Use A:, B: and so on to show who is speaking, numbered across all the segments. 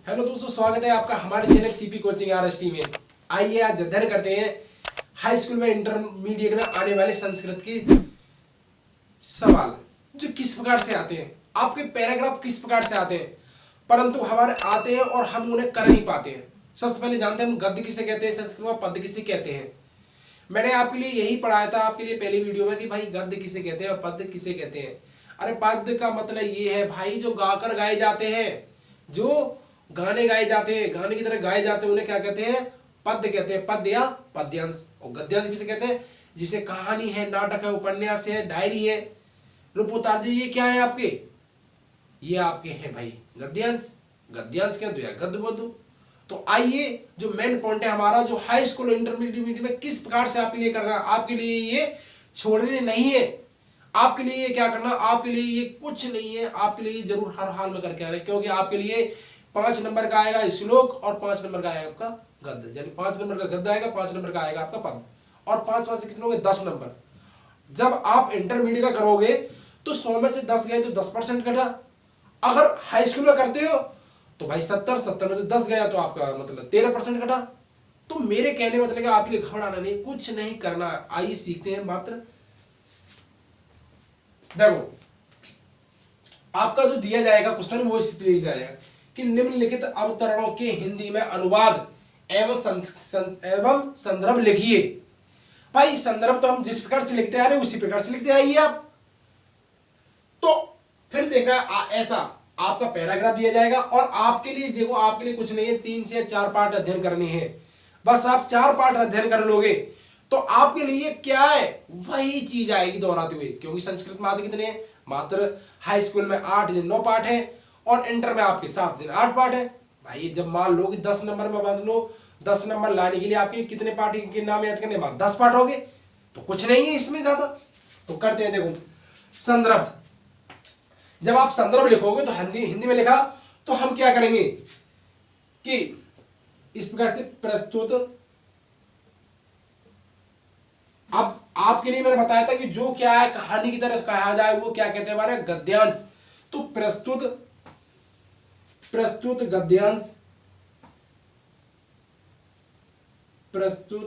A: Hello दोस्तों, स्वागत है आपका हमारे चैनल सीपी कोचिंग आरएसटी में। आइए आज अध्ययन करते हैं हाई स्कूल में इंटरमीडिएट में आने वाले संस्कृत के सवाल जो किस प्रकार से आते हैं, आपके पैराग्राफ किस प्रकार से आते हैं, परंतु हमारे आते हैं और हम उन्हें कर नहीं पाते हैं। सबसे पहले जानते हैं हम गद्य किसे कहते हैं, संस्कृत में पद्य किसे कहते हैं। मैंने आपके लिए यही पढ़ाया था आपके लिए पहली वीडियो में कि भाई गद्य किसे कहते हैं और पद्य किसे कहते हैं। अरे पद्य का मतलब ये है भाई जो गाकर गाए जाते हैं, जो गाने गाए जाते हैं, गाने की तरह गाए जाते हैं, उन्हें क्या कहते हैं, पद्य कहते हैं। पद्य या पद्यांश। और गद्यांश किसे कहते हैं, जिसे कहानी है, नाटक है, उपन्यास है, डायरी है, रूपोत्तर, ये क्या है आपके, ये आपके हैं भाई गद्यांश। गद्यांश क्या तो गद्य बोल। तो आइए जो मेन पॉइंट है हमारा, जो हाई स्कूल इंटरमीडिएट में किस प्रकार से आपके लिए करना है, आपके लिए ये छोड़ने नहीं है, आपके लिए ये क्या करना, आपके लिए ये कुछ नहीं है, आपके लिए जरूर हर हाल में करके आना है। क्योंकि आपके लिए 5 नंबर का आएगा श्लोक और 5 नंबर का आएगा आपका गद्य, यानी 5 नंबर का गद्य आएगा, 5 नंबर का आएगा आपका पद, और 5 से कितने हो गए 10 नंबर। जब आप इंटरमीडिएट का करोगे तो 100 में से 10 गए तो 10% घटा। अगर हाई स्कूल में करते हो तो भाई 70 में से 10 गया तो आपका मतलब 13% घटा। तो मेरे कहने मतलब कि आपके लिए घबराना नहीं, कुछ नहीं करना। आइए सीखते हैं। मात्र देखो आपका जो दिया जाएगा क्वेश्चन वो इस दिया जाएगा कि निम्नलिखित अवतरणों के हिंदी में अनुवाद एवं संदर्भ लिखिए। भाई संदर्भ तो हम जिस प्रकार से लिखते आ रहे उसी प्रकार से लिखते आइए आप। तो फिर देखना ऐसा आपका पैराग्राफ दिया जाएगा और आपके लिए देखो, आपके लिए कुछ नहीं है, 3 से 4 पार्ट अध्ययन करनी है। बस आप 4 पार्ट अध्ययन कर लोगे तो आपके लिए क्या है, वही चीज आएगी दोहराते हुए। क्योंकि संस्कृत में आते कितने हैं, मात्र हाई स्कूल में 8 या 9 पार्ट है और इंटर में आपके 7 से 8 पार्ट है। भाई जब मान लो कि 10 नंबर में बांध लो, 10 नंबर लाने के लिए आपके कितने पार्ट के नाम याद करने बाद 10 पार्ट हो गए, तो कुछ नहीं है इसमें ज्यादा। तो करते हैं, देखो संदर्भ। जब आप संदर्भ लिखोगे तो हिंदी में लिखा तो हम क्या करेंगे कि इस प्रकार से प्रस्तुत। अब आपके लिए मैंने बताया था कि जो क्या है कहानी की तरह कहा जाए वो क्या कहते हैं हमारे गद्यांश। तो प्रस्तुत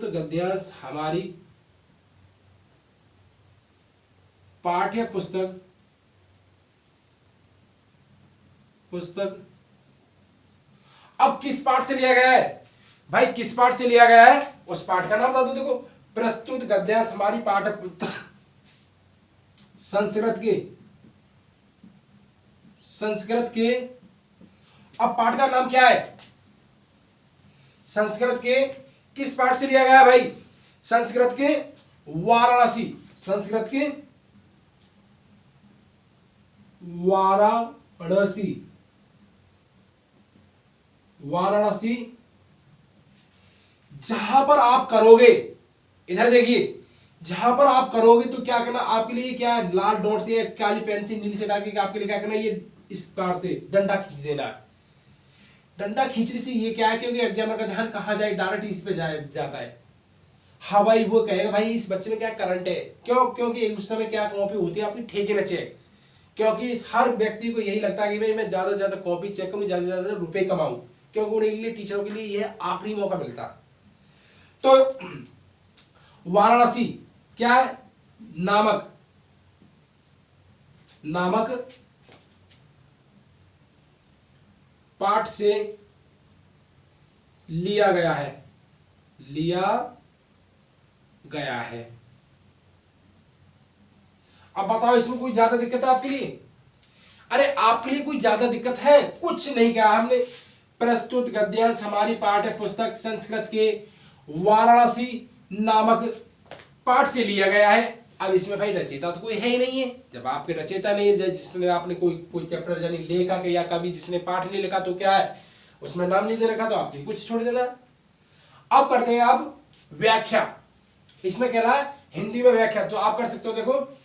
A: गद्यांश हमारी पाठ्य पुस्तक अब किस पाठ से लिया गया है भाई, किस पाठ से लिया गया है उस पाठ का नाम बता दो। देखो प्रस्तुत गद्यांश हमारी पाठ्य पुस्तक संस्कृत के अब पाठ का नाम क्या है, संस्कृत के किस पाठ से लिया गया है भाई, संस्कृत के वाराणसी, संस्कृत के वाराणसी जहां पर आप करोगे, इधर देखिए, जहां पर आप करोगे तो क्या करना आपके लिए, क्या है लाल डॉट से काली पेन से नीली से डाल के आपके लिए क्या करना, ये इस प्रकार से डंडा खींच देना। डंडा खींचने से ये क्या है, क्योंकि एग्जामर का ध्यान कहां जाए, डायरेक्ट इस पे जाता है। हाँ भाई वो कहेगा भाई इस बच्चे में क्या करंट है, क्यों, क्योंकि उस समय क्या कॉपी होती है आपकी ठेके में चेक। क्योंकि हर व्यक्ति को यही लगता है कि भाई मैं ज्यादा से ज्यादा कॉपी चेक करूं, ज्यादा से ज्यादा रुपए कमाऊं, क्योंकि उनके लिए टीचरों के लिए यह आखिरी मौका मिलता। तो वाराणसी क्या है, नामक पाठ से लिया गया है। अब बताओ इसमें कोई ज्यादा दिक्कत है आपके लिए, अरे आपके लिए कोई ज्यादा दिक्कत है, कुछ नहीं कहा हमने। प्रस्तुत गद्यांश हमारी पाठ्य पुस्तक संस्कृत के वाराणसी नामक पाठ से लिया गया है। अब इसमें भाई रचयिता तो कोई है ही नहीं है। जब आपके रचयिता नहीं है, जिसने आपने कोई चैप्टर यानी लेखक या कभी जिसने पाठ नहीं लिखा तो क्या है उसमें नाम नहीं दे रखा, तो आपके कुछ छोड़ देना। अब करते हैं अब व्याख्या। इसमें कह रहा है हिंदी में व्याख्या, तो आप कर सकते हो, देखो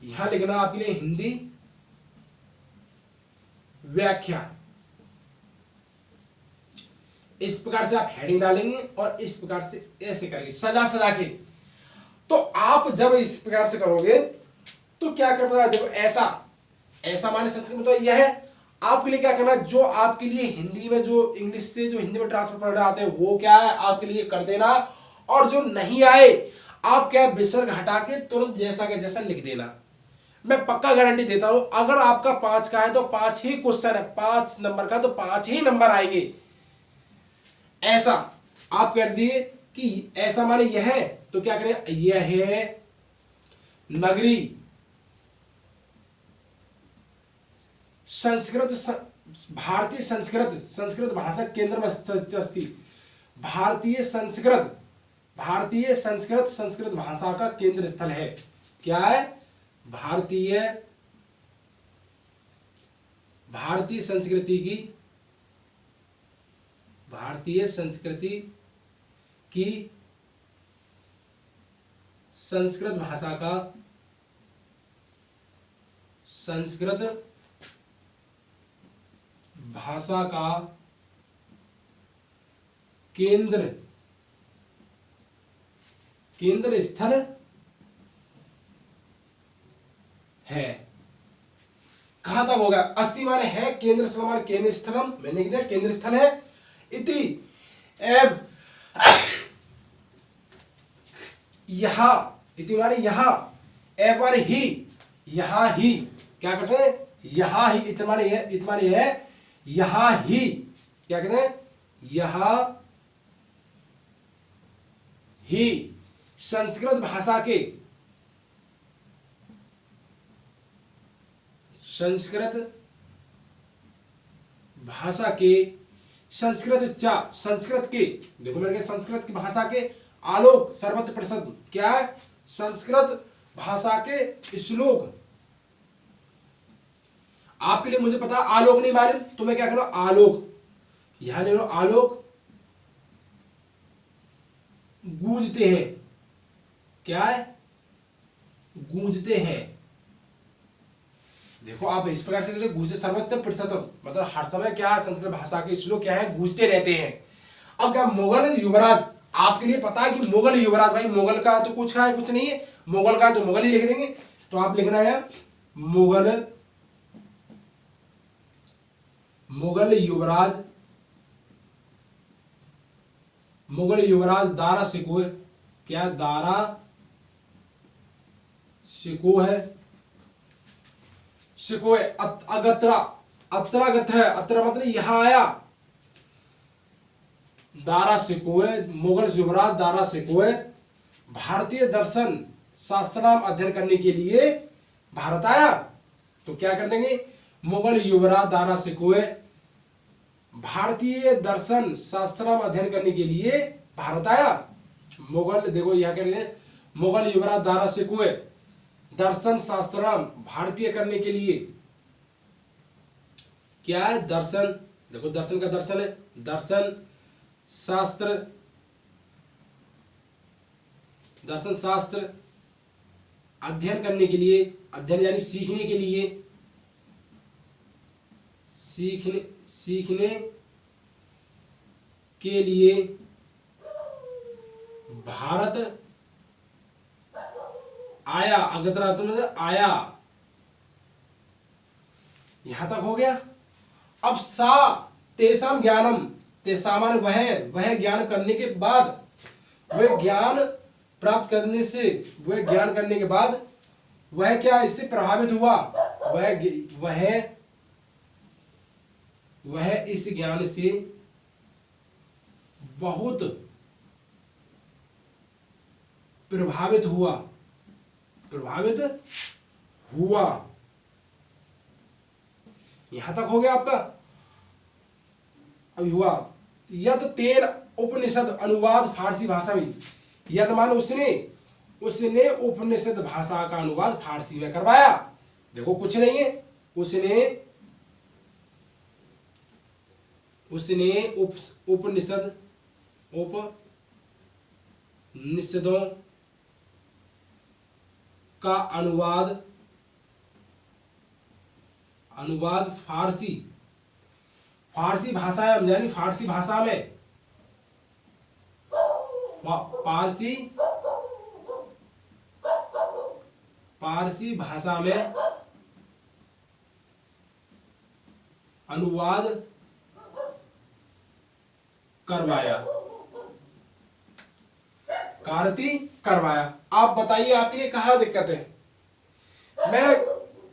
A: यहां लिखना आपके लिए हिंदी व्याख्या। इस प्रकार से आप हेडिंग डालेंगे और इस प्रकार से ऐसे करेंगे सजा के। तो आप जब इस प्रकार से करोगे तो क्या करता है, देखो ऐसा माने संस्कृत में तो यह है, आपके लिए क्या करना है, जो आपके लिए हिंदी में, जो इंग्लिश से जो हिंदी में ट्रांसफर वर्ड आते हैं वो क्या है आपके लिए कर देना, और जो नहीं आए आप क्या विसर्ग हटा के तुरंत जैसा का जैसा लिख देना। मैं पक्का गारंटी देता हूं, अगर आपका 5 का है तो 5 ही क्वेश्चन है, 5 नंबर का तो 5 ही नंबर आएंगे। ऐसा आप कर दिए कि ऐसा माने यह है, तो क्या करें, यह है नगरी संस्कृत भारतीय संस्कृत भाषा केंद्र में स्थित, भारतीय संस्कृत भाषा का केंद्र स्थल है। क्या है, भारतीय संस्कृति की संस्कृत भाषा का केंद्र स्थल है। कहां तक होगा, अस्ति माने है, केंद्र स्थल माने केंद्र स्थलम, मैंने लिख दिया केंद्र स्थल है, इति एव यहां, इति माने यहां, एव माने ही, यहां ही, क्या कहते हैं, यहां ही, इति माने है, इति माने है, यहां ही, क्या कहते हैं, यहां ही संस्कृत भाषा के संस्कृत के, देखो मैंने कहा संस्कृत की भाषा के आलोक सर्वत्र प्रसिद्ध, क्या है, संस्कृत भाषा के श्लोक। आपके लिए मुझे पता आलोक नहीं मालूम, तो मैं क्या करूं, आलोक, यहां ले लो, आलोक गूंजते हैं, क्या है, गूंजते हैं। देखो आप इस प्रकार से गूंजते सर्वत्र प्रसिद्ध, मतलब हर समय क्या है, संस्कृत भाषा के श्लोक क्या है, गूंजते रहते हैं। अब क्या मुगल युवराज, आपके लिए पता है कि मुगल युवराज, भाई मुगल का तो कुछ है कुछ नहीं है, मुगल का तो मुगल ही लिख देंगे, तो आप लिखना है मुगल युवराज दारा शिकोह, क्या दारा शिकोह है, शिकोह अगत्रा, अत्रागत है, अत्र मतलब यहां आया, दारा शिकोह, मुगल युवराज दारा शिकोह भारतीय दर्शन शास्त्राम अध्ययन करने के लिए भारत आया। तो क्या कर देंगे, मुगल युवराज दारा शिकोह भारतीय दर्शन शास्त्राम अध्ययन करने के लिए भारत आया। मुगल, देखो यहां कह रहे हैं, मुगल युवराज दारा शिकोह दर्शन शास्त्राम भारतीय करने के लिए, क्या है, दर्शन, देखो दर्शन का दर्शन है, दर्शन शास्त्र अध्ययन करने के लिए, अध्ययन यानी सीखने के लिए, सीखने के लिए भारत आया, अगत्रा तो आया। यहां तक हो गया। अब सा तेसाम ज्ञानम, तेसामान वह ज्ञान करने के बाद, वह ज्ञान प्राप्त करने से, वह ज्ञान करने के बाद वह क्या इससे प्रभावित हुआ, वह इस ज्ञान से बहुत प्रभावित हुआ। यहां तक हो गया आपका। अब हुआ यद तेन उपनिषद अनुवाद फारसी भाषा में, यद मान उसने उपनिषद भाषा का अनुवाद फारसी में करवाया। देखो कुछ नहीं है, उसने उपनिषदों का अनुवाद फारसी भाषा यानी फारसी भाषा में, पारसी भाषा में अनुवाद करवाया, कारती करवाया। आप बताइए आपके लिए कहां दिक्कत है? मैं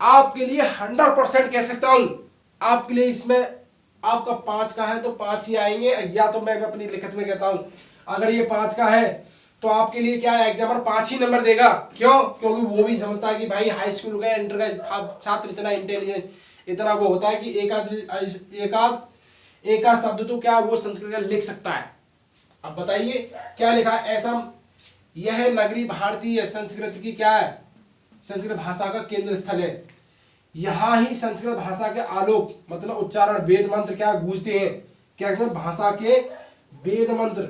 A: आपके लिए 100% कह सकता हूं। आपके लिए इसमें आपका 5 का है तो 5 ही आएंगे, या तो मैं अपनी लिखत में कहता हूं अगर ये 5 का है तो आपके लिए क्या है, एग्जामिनर 5 ही नंबर देगा। क्यों? क्योंकि वो भी समझता है कि भाई हाई स्कूल का इंटर का छात्र इतना इंटेलिजेंट, इतना वो होता है कि एक आध शब्द तो क्या वो संस्कृत का लिख सकता है। अब बताइए क्या लिखा है? ऐसा यह नगरी भारतीय संस्कृत की क्या है, संस्कृत भाषा का केंद्र स्थल है। यहां ही संस्कृत भाषा के आलोक मतलब उच्चारण वेद मंत्र क्या गूंजते हैं। क्या कहते हैं? भाषा के वेद मंत्र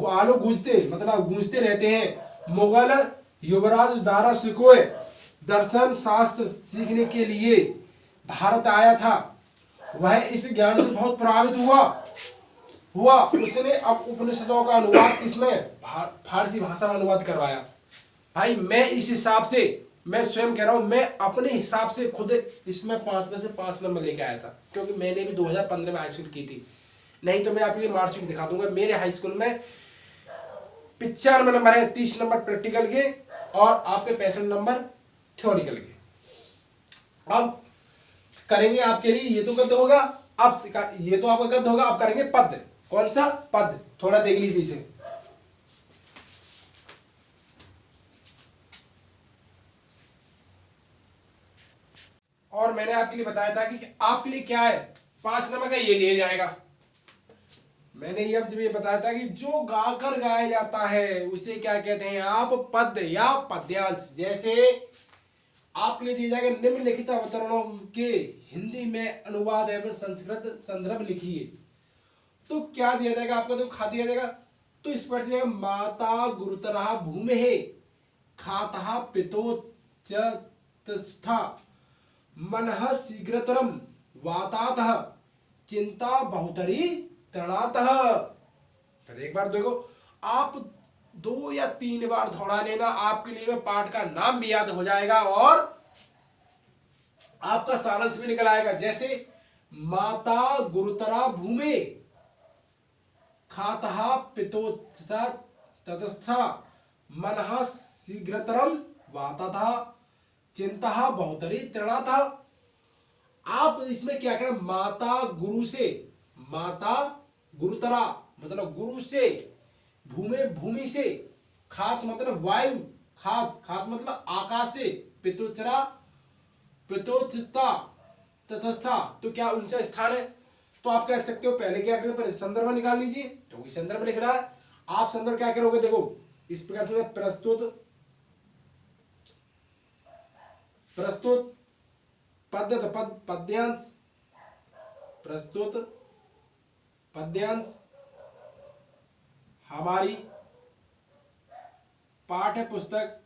A: आलोक गूंजते मतलब गूंजते रहते हैं। मुगल युवराज दारा शिकोह दर्शन शास्त्र सीखने के लिए भारत आया था। वह इस ज्ञान से बहुत प्रभावित हुआ। उसने अब उपनिषदों का अनुवाद इसमें फारसी भाषा में अनुवाद करवाया। भाई मैं इस हिसाब से, मैं स्वयं कह रहा हूं, मैं अपने हिसाब से खुद इसमें 5 में से 5 नंबर लेके आया था, क्योंकि मैंने भी 2015 में हाई स्कूल की थी। नहीं तो मैं आपके लिए मार्कशीट दिखा दूंगा। मेरे हाई स्कूल में 95 नंबर है, 30 नंबर प्रैक्टिकल के और आपके 65 नंबर थ्योरिकल के। अब करेंगे आपके लिए, ये तो गद्य होगा। अब ये तो आपका गद्य होगा। अब करेंगे पद। कौन सा पद? थोड़ा देख लीजिए इसे। और मैंने आपके लिए बताया था कि आपके लिए क्या है, 5 नंबर का ये दिया जाएगा। मैंने जब ये बताया था कि जो गाकर गाया जाता है उसे क्या कहते हैं आप, पद या पद्यांश। जैसे आपके लिए दिया जाएगा निम्नलिखित अवतरणों के हिंदी में अनुवाद एवं संस्कृत संदर्भ लिखिए। तो क्या दिया जाएगा आपका? तो खा दिया जाएगा। तो इस पर दिया जाएगा माता गुरुतरः भूमिः खातः पितोच्चतस्था मनः शीघ्रतरम वातातः चिंता बहुतरी तृणातः। फिर एक बार देखो, आप 2 या 3 बार दोहरा लेना, आपके लिए पाठ का नाम भी याद हो जाएगा और आपका सारांश भी निकल आएगा। जैसे माता गुरुतरा भूमि खातः पितोत्था ततस्था मनः शीघ्रतरम वातातः चिंता बहुतरी तृणातः। आप इसमें क्या करें, माता गुरु से, माता गुरुतरा मतलब गुरु से, भूमि भूमि से, खात मतलब वायु, खात मतलब आकाश से, पितोचरा पितोचिता तथस्था तो क्या ऊंचा स्थान है। तो आप कह सकते हो पहले क्या करें, संदर्भ निकाल लीजिए। तो संदर्भ लिख रहा है, आप संदर्भ क्या करोगे? देखो इस प्रकार से प्रस्तुत पद्यांश, प्रस्तुत पद्यांश हमारी पाठ्य पुस्तक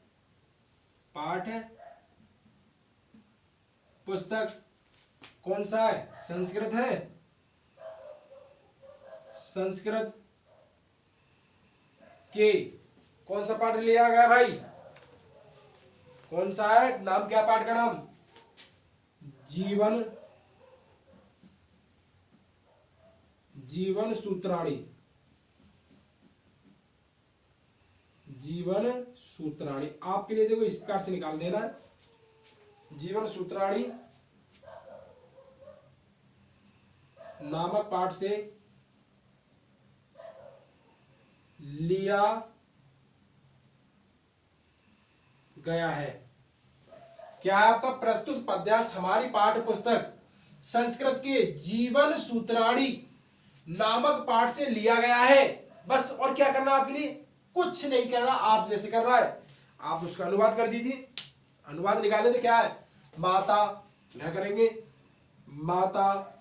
A: कौन सा है? संस्कृत है। संस्कृत के कौन सा पाठ लिया गया भाई? कौन सा है नाम? क्या पाठ का नाम? जीवन सूत्राणी। जीवन सूत्राणी आपके लिए देखो इस प्रकार से निकाल देना। जीवन सूत्राणी नामक पाठ से लिया गया है। क्या आपका प्रस्तुत पद्यांश हमारी पाठ्य पुस्तक संस्कृत के जीवन सूत्राणी नामक पाठ से लिया गया है। बस और क्या करना आपके लिए? कुछ नहीं करना। आप जैसे कर रहा है आप उसका अनुवाद कर दीजिए। अनुवाद निकालने तो क्या है, माता क्या करेंगे, माता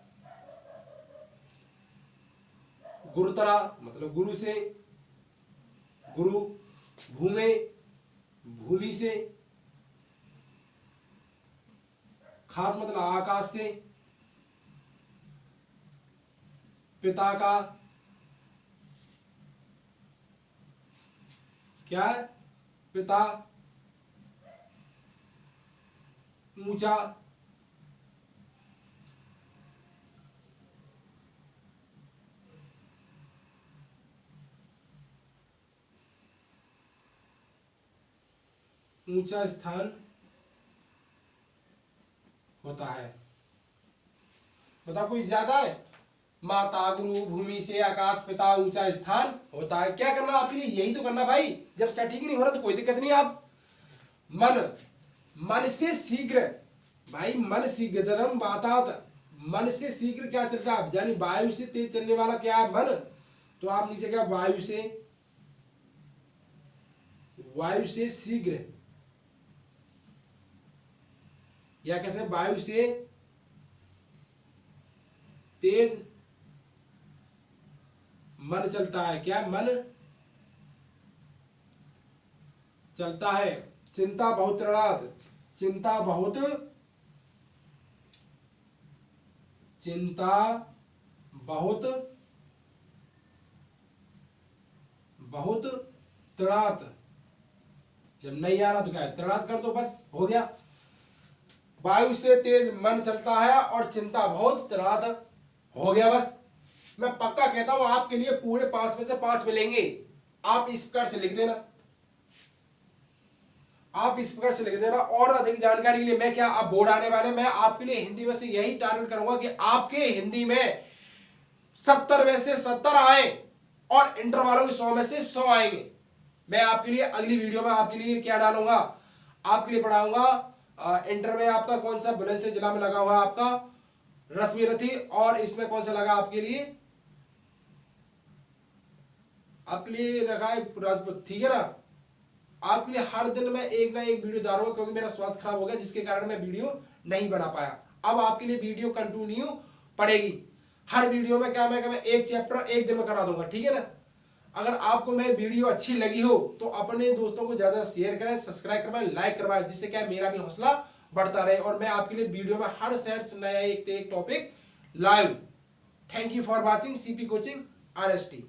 A: गुरुतरा मतलब गुरु से, गुरु भूमि भूमि से, खात मतलब आकाश से, पिता का क्या है, पिता ऊंचा ऊंचा स्थान होता है। बताओ कोई ज्यादा है? माता गुरु भूमि से आकाश पिता ऊंचा स्थान होता है। क्या करना आपके लिए? यही तो करना भाई। जब सटीक नहीं हो रहा तो कोई दिक्कत नहीं। आप मन से शीघ्र भाई, मन शीघ्रतरम वातात, मन से शीघ्र क्या चलता है? यानी वायु से तेज चलने वाला क्या है? मन। तो आप नीचे क्या, वायु से शीघ्र, या कैसे, वायु से तेज मन चलता है। क्या? मन चलता है। चिंता बहुत तृणात्, चिंता बहुत तृणात्। जब नहीं आ रहा तो क्या है? तृणात् कर दो, बस हो गया। वायु से तेज मन चलता है और चिंता बहुत तृणात् हो गया, बस। मैं पक्का कहता हूं आपके लिए पूरे 5 में से 5 मिलेंगे। आप इस प्रकार से लिख देना, आप इस प्रकार से लिख देना। और अधिक जानकारी के लिए मैं क्या, आप बोर्ड आने वाले, मैं आपके लिए हिंदी में से यही टारगेट करूंगा कि आपके हिंदी में 70 में से 70 आए और इंटर वालों के 100 में से 100 आएंगे। मैं आपके लिए अगली वीडियो में आपके लिए क्या डालूंगा, आपके लिए पढ़ाऊंगा इंटर में आपका कौन सा बुलंदशहर जिला में लगा हुआ है आपका रश्मि रथी, और इसमें कौन सा लगा आपके लिए लगा है राजपूत। ठीक है ना? आपके लिए हर दिन मैं एक ना एक वीडियो डालूंगा, क्योंकि मेरा स्वास्थ्य खराब हो गया जिसके कारण मैं वीडियो नहीं बना पाया। अब आपके लिए वीडियो कंटिन्यू पड़ेगी। हर वीडियो में क्या, मैं एक चैप्टर एक दिन में करा दूंगा। ठीक है ना? अगर आपको मैं वीडियो अच्छी लगी हो तो अपने दोस्तों को ज्यादा शेयर करें, सब्सक्राइब करवाएं, लाइक करवाएं, जिससे क्या मेरा भी हौसला बढ़ता रहे और मैं आपके लिए वीडियो में हर शहर से नया एक टॉपिक लाऊं। Thank you for watching CP coaching RST।